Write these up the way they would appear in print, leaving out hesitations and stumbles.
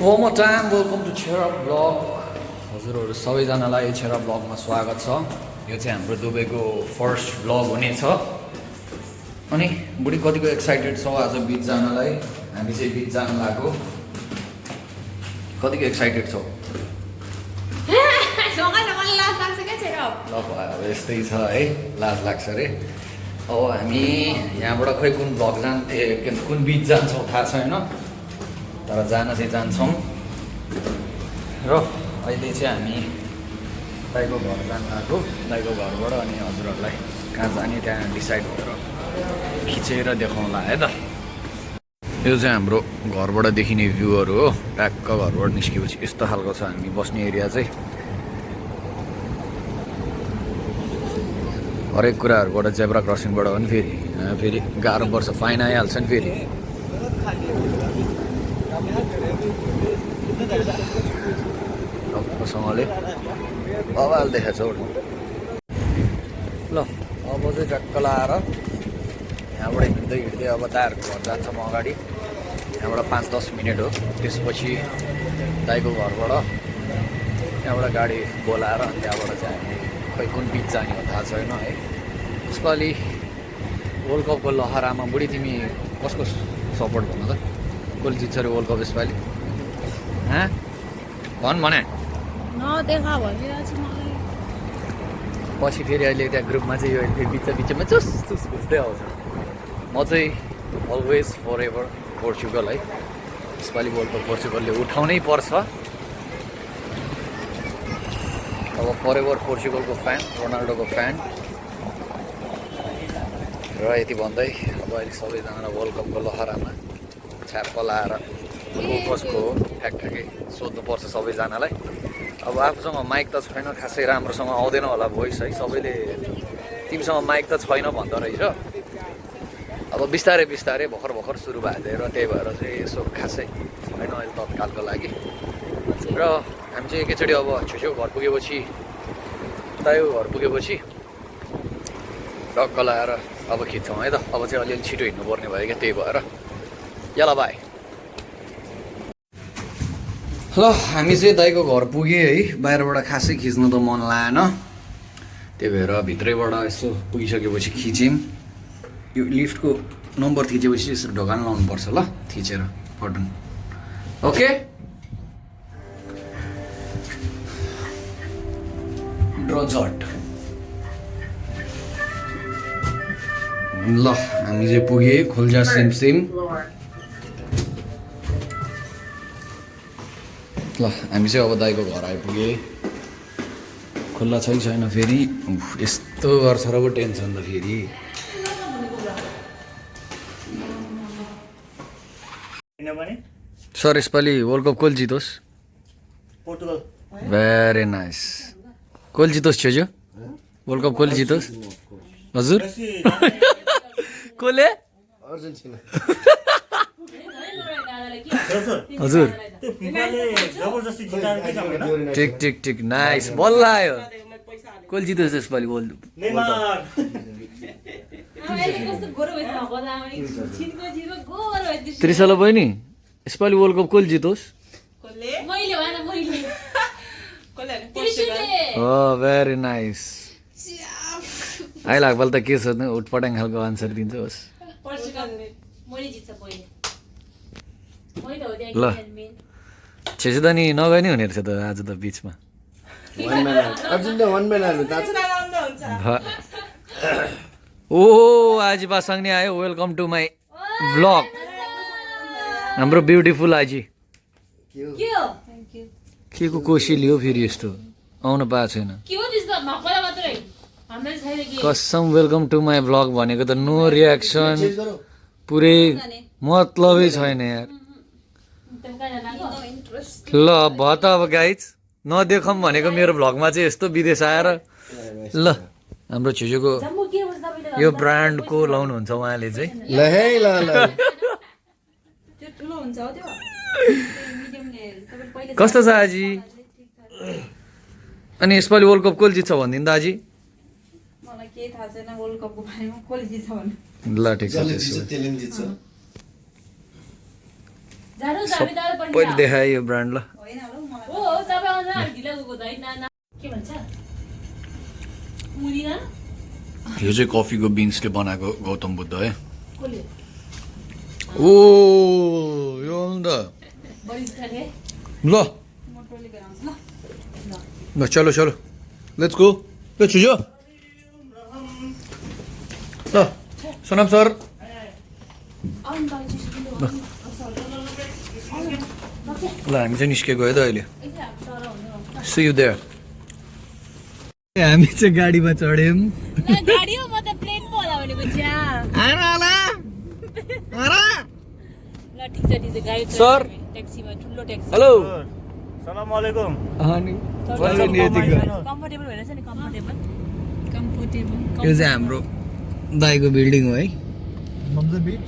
One more time, welcome to Cheer Up Vlog. हजुरहरू सबैजनालाई Cheer Up Vlogमा स्वागत छ। यो चाहिँ हाम्रो दुबईको फर्स्ट भ्लग हुनेछ। अनि बुढी कतिको एक्साइटेड छौ आज बीच जानलाई? हामी चाहिँ बीच जान लागो। कतिको एक्साइटेड छौ? ल अब यस्तै छ है, लाज लाग्छ रे। अब हामी यहाँबाट खै कुन भ्लग कुन बीच जान्छौँ थाहा छैन, तर जान चाहिँ जान्छौँ। र अहिले चाहिँ हामी दाइको घर जान आएको, दाइको घरबाट अनि हजुरहरूलाई कहाँ जाने त्यहाँ डिसाइड गरेर खिचेर देखाउँला है त। यो चाहिँ हाम्रो घरबाट देखिने भ्यूहरू हो। ट्याक्क घरबाट निस्केपछि यस्तो खालको छ हामी बस्ने एरिया चाहिँ। हरेक कुराहरूबाट जेब्रा क्रसिङबाट पनि फेरि गाह्रो पर्छ, फाइन आइहाल्छ नि फेरि। सँगले बवाल देखाएको छ। ल अब चाहिँ चक्क लाएर यहाँबाट हिँड्दै अब दाइहरूको घर जान्छौँ अगाडि। यहाँबाट 5-10 मिनट हो। त्यसपछि दाइको घरबाट त्यहाँबाट गाडी बोलाएर त्यहाँबाट चाहिँ हामी खै कुन बिच जाने हो थाहा छैन है। यसपालि वर्ल्ड कपको लहरामा बुढी तिमी कसको सपोर्ट गर्नु त? कसले जित्छ अरे वर्ल्ड कप यसपालि? भन् भने पछि फेरि अहिले त्यहाँ ग्रुपमा चाहिँ यो बिचमा चुस घुस्दै आउँछ। म चाहिँ अलवेज फर एभर पोर्चुगल है। यसपालि वर्ल्ड कप पोर्चुगलले उठाउनै पर्छ। अब फर एभर पोर्चुगलको फ्यान, रोनाल्डोको फ्यान। र यति भन्दै अब अहिले सबैजनालाई वर्ल्ड कपको लहरामा छ्याप्प लाएर को कसको हो ठ्याक्कै सोध्नुपर्छ सबैजनालाई। अब आफूसँग माइक त छैन, खासै राम्रोसँग आउँदैन होला भोइस है। सबैले तिमीसँग माइक त छैन भन्दो रहेछ। अब बिस्तारै भर्खर सुरु भएको थियो र त्यही भएर चाहिँ यसो खासै छैन अहिले तत्कालको लागि। र हामी चाहिँ एकैचोटि अब छेउ घर पुगेपछि, दाइको घर पुगेपछि टक्क लाएर अब खिच्छौँ है त। अब चाहिँ अलिअलि छिटो हिँड्नुपर्ने भयो क्या, त्यही भएर यला बाई। ल हामी चाहिँ दाइको घर पुगेँ है। बाहिरबाट खासै खिच्न त मन लागेन, त्यही भएर भित्रैबाट यसो पुगिसकेपछि खिच्यौँ। यो लिफ्टको नम्बर थिचेपछि यसो ढोकान लाउनुपर्छ ल, थिचेर बटन। ओके ड्रजट। ल हामी चाहिँ पुगे खोल्जा सिमसिम। ल हामी चाहिँ अब दाइको घर आइपुगे। खुल्ला छैन फेरि, यस्तो गर्छ र पो टेन्सन त फेरि। सर यसपालि वर्ल्ड कप कसले जितोस्? पोर्टुगल। Very nice. कसले जितोस् छेजो? वर्ल्ड कप कसले जितोस्? हजुर कसले? अर्जेन्टिना। हजुर त्यो फिफाले जबरजस्ती जिताएर के काम हैन? ठिक नाइस। बल्ल आयो। कसले जितोस् यसपालि वर्ल्ड? नेमार। त्रिशला बहिनी यसपालि वर्ल्ड कप कसले जितोस्? हो भेरी नाइस। आइलाग्पाल त के सोध्नु, उटपटाङ खालको आन्सर दिन्छ होस्। ल छेसु त नि नगए नि हुने रहेछ त आज त बिचमा। ओ आजी पासाङ नि आयो। Welcome to my vlog. हाम्रो ब्युटिफुल आजी के को कोसिली हो फेरि यस्तो आउनु पाएको छैन कसम। वेलकम टु माई भ्लग भनेको त नो रियाक्सन, पुरै मतलबै छैन यार। ल भयो त अब गाइज नदेखौँ भनेको मेरो भ्लगमा चाहिँ यस्तो विदेश आएर। ल हाम्रो छेउको यो ब्रान्डको लाउनुहुन्छ उहाँले चाहिँ। ल है ल ल। कस्तो छ आजी? अनि यसपालि वर्ल्ड कप कसले जित्छ भनिदिनु त आजी? ल ठिक छ। सबैले देखाएँ यो ब्रान्ड ल यो चाहिँ कफीको बिन्सले बनाएको गौतम बुद्ध है ओ यो आउनु त ल ल चलो चलो लेट्स गो ल छुजो ल सोनाम सर ल हामी चाहिँ निस्केको है त अहिले सी यु देयर हामी चाहिँ गाडीमा चढ्यौँ गाडी हो म त प्लेन पो होला भनेको ज्या ल ठिक छ गाडी सर ट्याक्सीमा ठुलो ट्याक्सी हेलो सलाम अलैकुम कम्फर्टेबल भएन छ नि कम्फर्टेबल यो चाहिँ हाम्रो दाइको बिल्डिङ हो है मम्जा बीच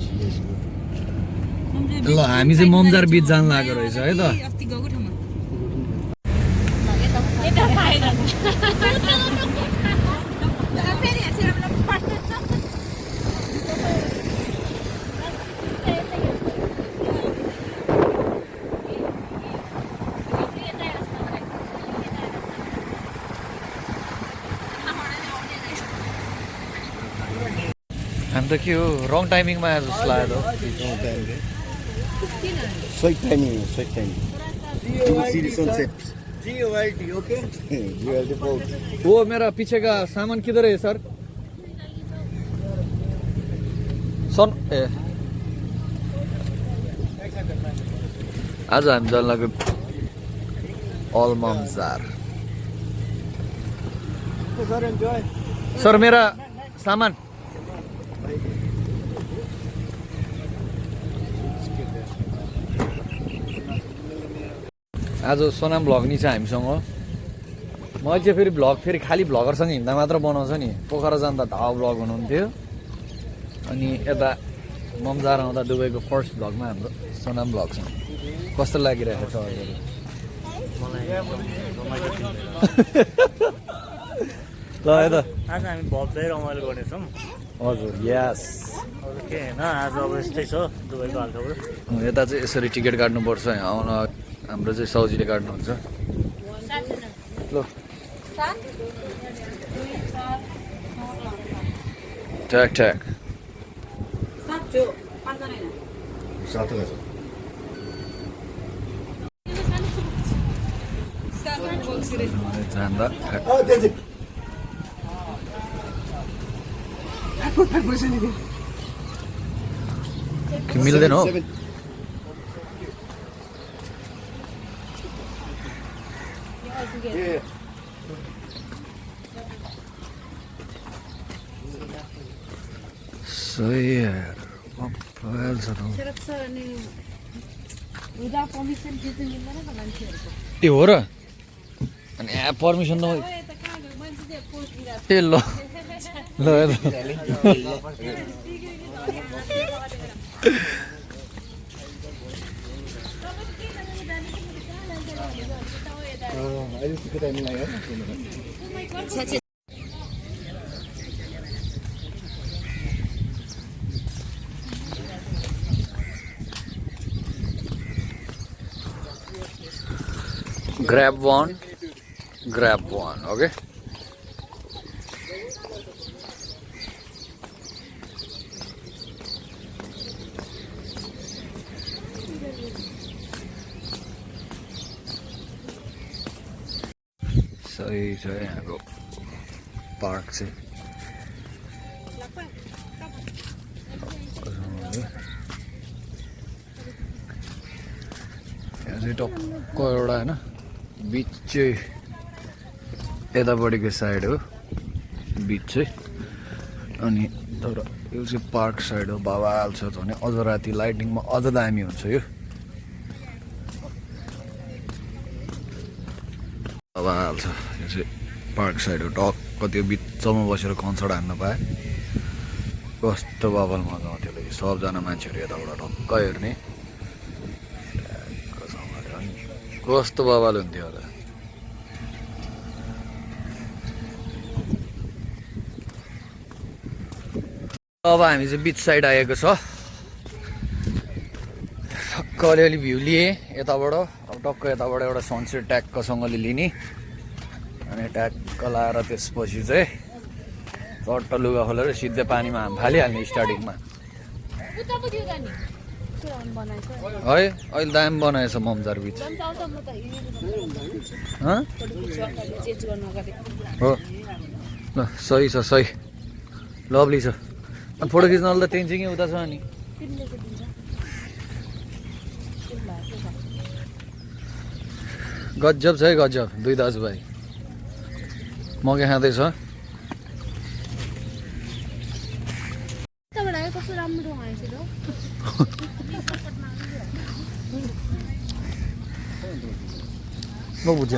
ल हामी चाहिँ ममजार बिच जान लागेको रहेछ है त अस्ति गएको ठाउँमा यता पाएन फेरि हामी त के हो रङ टाइमिङमा आयो जस्तो लाग्यो Sweet timing, sweet timing. You see the sunset. GOLT, okay? GOLT boat. वो मेरा पीछे का सामान किधर है सर सन ए आज हामी जान लाग्यो अल ममजार Sir, enjoy. सर मेरा सामान आज सोनाम भ्लग नि छ हामीसँग म चाहिँ फेरि भ्लग फेरि खालि भ्लगरसँग हिँड्दा मात्र बनाउँछ नि पोखरा जाँदा धावा भ्लग हुनुहुन्थ्यो अनि यता ममजार आउँदा दुबईको फर्स्ट भ्लगमा हाम्रो सोनाम भ्लग छ कस्तो लागिरहेको छ हजुर ल यता आज हामी भव्दै रमाइलो गर्नेछौँ हजुर यस अरू के होइन आज अब यस्तै छ दुबईको हालखबर यता चाहिँ यसरी टिकट काट्नुपर्छ आउन हाम्रो चाहिँ सौजीले काट्नुहुन्छ ल ठ्याक ठ्याक जाँदा मिल्दैन हो सही यार भइहाल्छ त ए हो र अनि यहाँ पर्मिसन न ए ल ल grab one, okay? सही छ यहाँको पार्क चाहिँ यहाँ चाहिँ टक्क एउटा होइन बिच चाहिँ यतापट्टिको साइड हो बिच चाहिँ अनि तर यो चाहिँ पार्क साइड हो बवाल छ भने अझ राति लाइटिङमा अझ दामी हुन्छ यो बवाल छ यो चाहिँ पार्क साइड हो टक्क त्यो बिचमा बसेर कन्सर्ट हान्न पाएँ कस्तो बवाल मजा आउँथ्यो होला सबजना मान्छेहरू यताबाट टक्क हेर्ने कस्तो बवाल हुन्थ्यो होला अब हामी चाहिँ बिच साइड आएको छ टक्क टक्क अलिअलि भ्यू लिएँ यताबाट अब टक्क यताबाट एउटा सनसेट ट्याक्कसँगले लिने अनि ट्याक्क लाएर त्यसपछि चाहिँ चट्ट लुगा खोलेर सिधै पानीमा हाम फालिहाल्ने स्टार्टिङमा है अहिले दाम बनाएछ ममजार बिच हो ल सही छ सही लभली छ अनि फोटो खिच्नलाई त तेन्जिङै उता छ अनि गजब छ है गजब दुई दाजुभाइ मकै खाँदैछ कस्तो राम्रो आएछ ल म बुझ्छ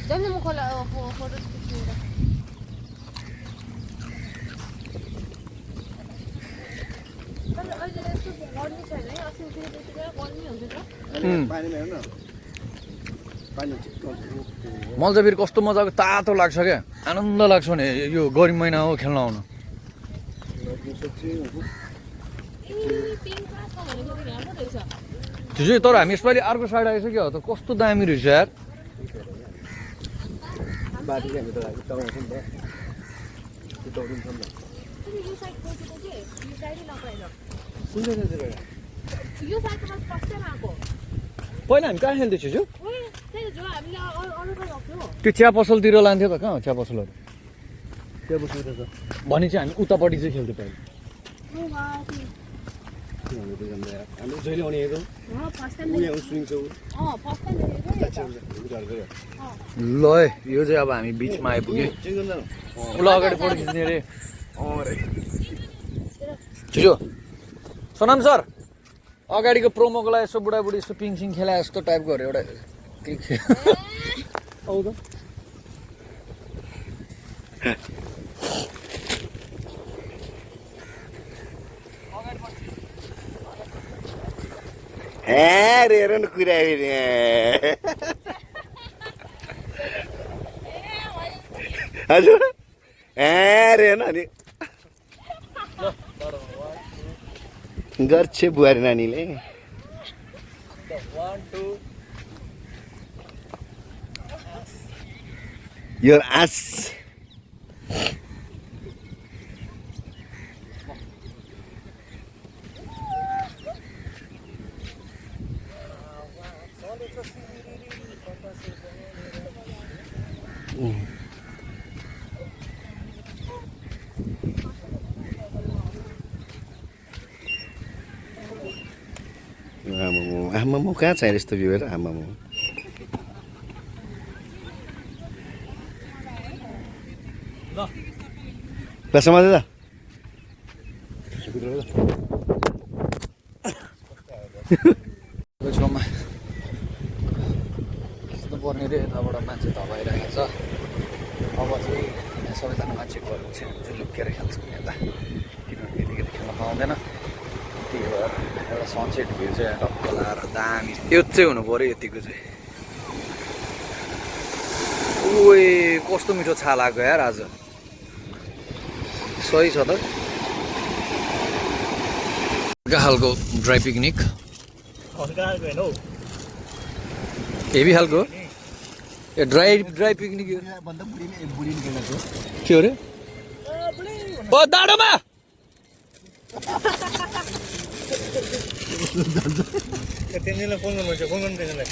जम्न म खोला फोटो खिच्नु अहिले यस्तो गर्मी छैन है अस्तितिर त्यतिखेर गर्मी हुन्छ त पानीमा हेर्नु न पानी मलाई चाहिँ फेरि कस्तो मजाको तातो लाग्छ क्या आनन्द लाग्छ नि यो गर्मी महिना हो खेल्न आउनु त्यो चाहिँ तर हामी यसपालि अर्को साइड आइसक्यो त कस्तो दामी रहेछ यार बाटो चाहिँ हामी त उताउँछ नि त उताउँछ नि त यो साइड खोजेको के यो साइडै नपाएर कुन चाहिँ यो साइडको मात्र फर्स्ट टाइम आएको पहिला हामी कहाँ खेल्दैछु जो त्यही त जो हामीले अरू लग्यो त्यो चिया पसलतिर लान्थ्यो त कहाँ हो चिया पसलहरू भने चाहिँ हामी उतापट्टि चाहिँ खेल्थ्यो पहिला हामी जहिले आउने हेरौँ फर्स्ट टाइम स्विङ छ फर्स्ट टाइम ल है यो चाहिँ अब हामी बिचमा आइपुग्यो ल अगाडि फोटो खिच्ने अरे छिटो सोनाम सर अगाडिको प्रोमोको लागि यसो बुढाबुढी यसो पिङसिङ खेला जस्तो टाइपकोहरू एउटा क्लिक आउँछ रे हेर न कुरा हजुर रे न अनि गर्छ बुहारी नानीले योर आस आमामु कहाँ छ यस्तो भ्यू हेर आमामु ल समाज त छेउमा यस्तो पर्ने रे यताबाट मान्छे धपाइरहेको छ अब चाहिँ सबैजना मान्छे गएको छ भने चाहिँ लुकेर खेल्छौँ यता किनभने यतिखेर खेल्न पाउँदैन त्यही भएर एउटा सनसेट भ्यू चाहिँ टक्क लाएर दामी यो चाहिँ हुनु पऱ्यो यतिको चाहिँ ओए कस्तो मिठो छाला आएको यार आज सही छ त अर्का खालको ड्राई पिकनिक हेभी खालको ए ड्राई पिकनिक के हो अरे दाडोमा फोन गर्नु फोन गर्नु त्यसलाई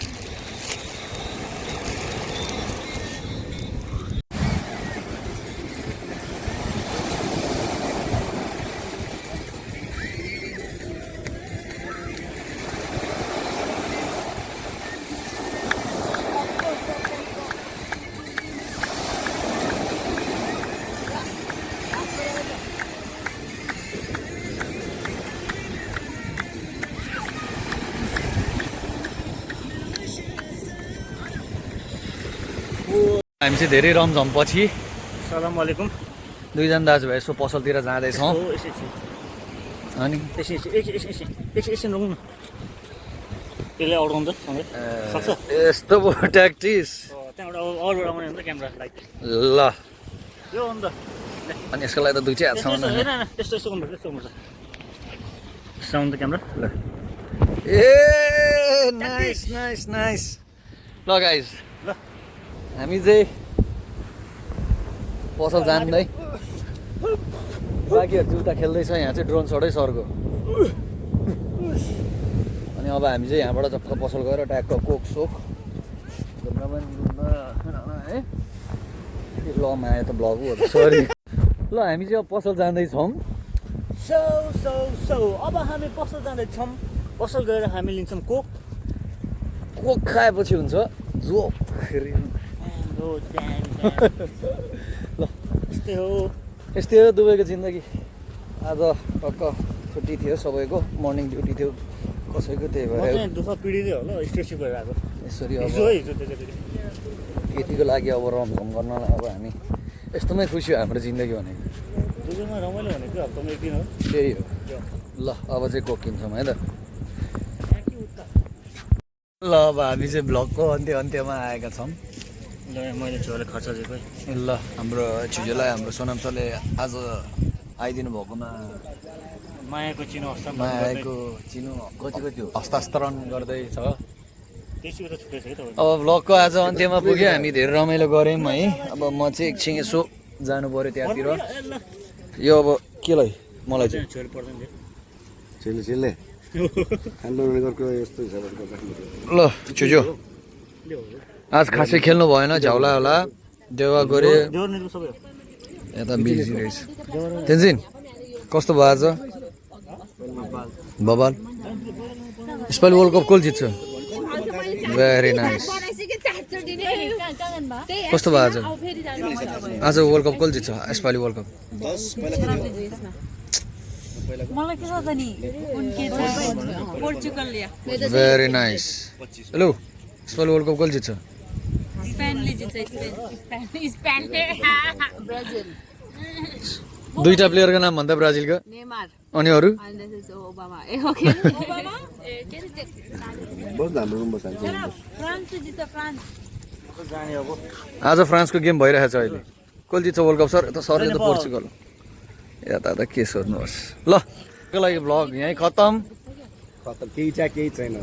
हामी चाहिँ धेरै रमझम पछि सलाम अलैकुम दुईजना दाजुभाइ यसो पसलतिर जाँदैछौँ अनि एकछिन रुक्नु न त्यसले अड्काउँछ सक्छ यस्तो भयो ट्याक्टिस त्यहाँबाट अरूबाट आउने हुन्छ क्यामेरा लाइट ल यो हो नि त अनि यसको लागि त दुई चाहिँ हातसम्म यस्तो गर्नुपर्छ यस्तो गर्नुपर्छ साउन्ड त क्यामेरा ल ए नाइस नाइस नाइस ल गाइस ल। हामी चाहिँ पसल जान्दै बाँकीहरू जुत्ता खेल्दैछ यहाँ चाहिँ ड्रोन सटै सर्को अनि अब हामी चाहिँ यहाँबाट चक्क पसल गएर ट्याक्क कोक सोक है ल माया त ब्लग हो सरी ल हामी चाहिँ अब पसल जाँदैछौँ सो अब हामी पसल जाँदैछौँ पसल गएर हामी लिन्छौँ कोक कोक खाएपछि हुन्छ जो फेरि ल यस्तै हो यस्तै हो दुबईको जिन्दगी आज टक्क छुट्टी थियो सबैको मर्निङ ड्युटी थियो कसैको त्यही म भएर चाहिँ दुःख पिडिँदै होला स्ट्रेसिभ भएर आएको यसरी हिजो अब हिजो त्यसरी यतिको लागि अब रमझम गर्नलाई अब हामी यस्तोमै खुसी हो हाम्रो जिन्दगी भनेको दुबईमा रमाइलो भनेको हप्तामा एक दिन हो त्यही हो ल अब चाहिँ कोक किन्छौँ है त ल अब हामी चाहिँ भ्लगको अन्त्यमा आएका छौँ ल मैले छोराले खर्च दिएको है ल हाम्रो छिजोलाई हाम्रो सोनाम सरले आज आइदिनु भएकोमा मायाको चिनो हस्तान्तरण मायाको चिनो कति कति हो हस्तान्तरण गर्दैछ त्यसै त छुट्टै छ कि तपाईँ अब भ्लगको आज अन्त्यमा पुग्यो हामी धेरै रमाइलो गऱ्यौँ है अब म चाहिँ एकछिन यसो जानु पऱ्यो त्यहाँतिर यो अब केलाई मलाई चाहिँ छोरी पर्दैन चिल्ले चिल्ले खानको यस्तो हिसाबले गर्दाखेरि ल छुजो आज खासै खेल्नु भएन झ्याउला होला देवा गरे देउरनीको सबै हो यता बिजी रहेछ तेन्जिन कस्तो भयो आज बबाल यसपालि वर्ल्ड कप कसले जित्छ भेरी नाइस कस्तो भयो आज आज वर्ल्ड कप कसले जित्छ यसपालि वर्ल्ड कप मलाई के छ त नि उनके छ पोर्चुगलले भेरी नाइस हेलो यसपालि वर्ल्ड कप कसले जित्छ स्पेनले जित्छ स्पेनले ब्राजिल दुईटा प्लेयरको नाम भन्दा ब्राजिलको नेमार अनि अरू and this is Obama okay Obama के बस हाम्रो रुम बसाल्छ फ्रान्स जित्छ फ्रान्स जाने अब आज फ्रान्सको गेम भइरहेको छ अहिले कसले जित्छ वर्ल्ड कप सर यता सर त पोर्चुगल यता त के सोध्नुहोस् ल त्यसको लागि भ्लग यहीँ खतम खतम केही छैन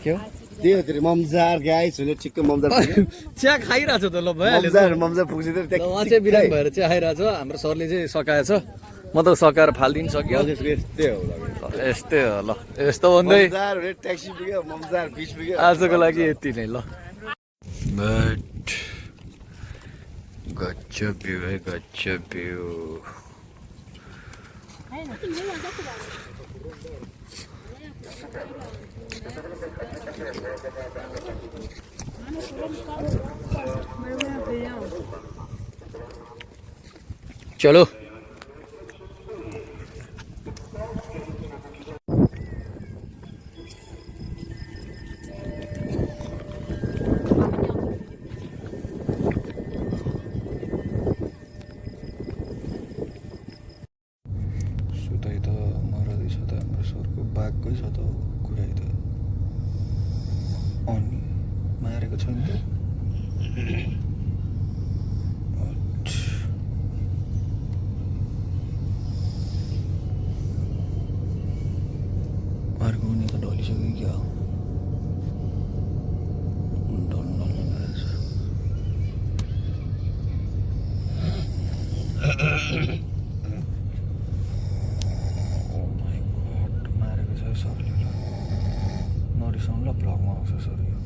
के हो त्यही हो त्यो ममजार गाई सुने ठिक्क ममजार पुग्यो। चिया खाइरहेको छ त ल भइहाल्यो ममजार पुग्छ ल उहाँ चाहिँ बिरामी भएर चाहिँ आइरहेको छ हाम्रो सरले चाहिँ सकाएछ म त सकाएर फालिदिनु सक्यो यस्तै हो यस्तै हो ल यस्तो भन्दै ममजार ट्याक्सी पुग्यो ममजार बिच पुग्यो आजको लागि यति नै ल बट गजब भ्यू है गजब भ्यू चलो सुताइ त मरदैछ त हाम्रो सरको बाघकै छ त कुरै त अनि मारेको छ नि त अर्को उनी त ढलिसक्यो क्या ढल्न लगाएछ Oh my god, मारेको छ सरले ल नरिसाउनु ल भ्लगमा आउँछ सर यो